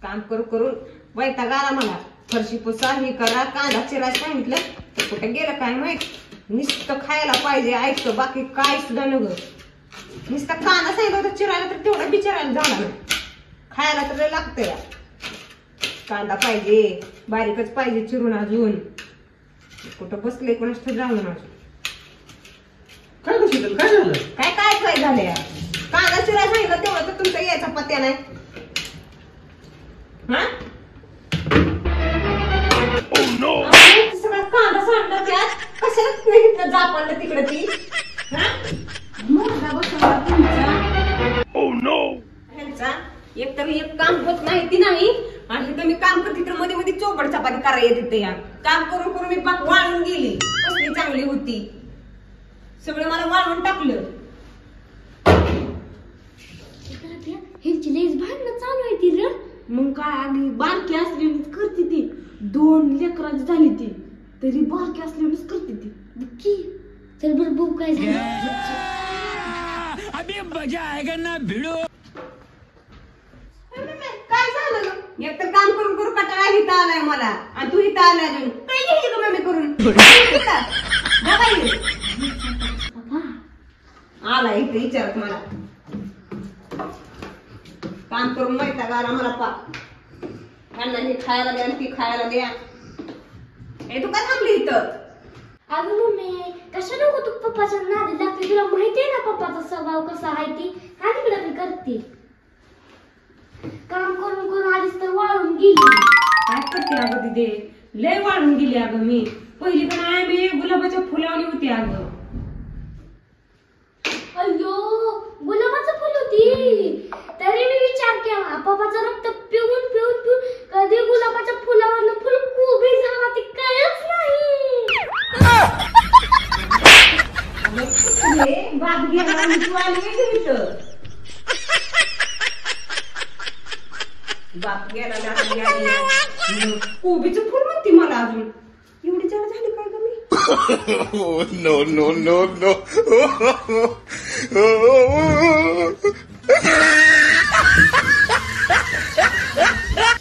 काम करून वैताग आला मला. फरशी पुसा, हे करा, कांदा चिरायला सांगितलं तर कुठे गेलं काय माहित. नुसतं खायला पाहिजे ऐकतं, बाकी काय सुद्धा नग. नुसतं कांदा सांगितलं होतं चिरायला तर तेवढा बिचारायला झाला नाही. खायला तर लागतं या. कांदा पाहिजे, बारीकच पाहिजे चिरून. अजून कुठं बसले कोणाच जाऊन अजून काय बसलं काय झालं? काय काय काय झालं या. कांदा चिरायला सांगितलं तेवढं तर तुमचा यायचा पत्या नाही. हा सगळा कांदा सांडला त्यात. कशाला नाही जापडलं तिकडे ती. ह्यांचा एकतर एक काम होत नाही ती नाही. आणि इथं मी काम करते तर मध्ये मध्ये चोपड चपाती करायला येते. या काम करून करून मी पाक वाळून गेली. कसली चांगली होती. सगळं मला वाळून टाकलं. ह्यांची लईच भांडणं चालू आहे ती र. मग काय आणि बारकी असल्यानेच करते ती. 2 लेकरांची झाली ती तरी बारकी असल्यानेच करते ती. नक्की चल बरं बघू काय झालं. अभी मजा आएगा ना भिड़ो. काय झालं ग? एकतर काम करून करून कटाळा इथं आलाय मला. आणि तू इथं आलाय अजून. काय घेतली का मम्मी करून? आला इथं विचारत मला. काम करून माहिती आला मला पाक. त्यांना हे खायला द्या ती खायला द्या. हे तू काय थांबली इथं? अगं मम्मी कशा नको तू पप्पाच्या नादी लागते. तुला माहितीये ना पप्पाचा स्वभाव कसा आहे ती. का तिकडे मी करते. काम करून करून आधीच तर वाळून गेली. काय करते अगं तिथे? लय वाढून गेली अगं मी. पहिली पण आहे मी गुलाबाच्या फुलावली होती अगं. अय्यो गुलाबाचं फुल होती. तरी मी विचार केला पप्पाचं रक्त पिऊन पिऊन पिऊन कधी गुलाबाच्या फुलावरनं फुल कोबी झाला ते कळलंच नाही. बाप गेला आणि तू आली इथं. बाप गेला कोबीचं फुल म्हणते मला अजून. एवढी जड झाली काय ग मी? no, no, no, no.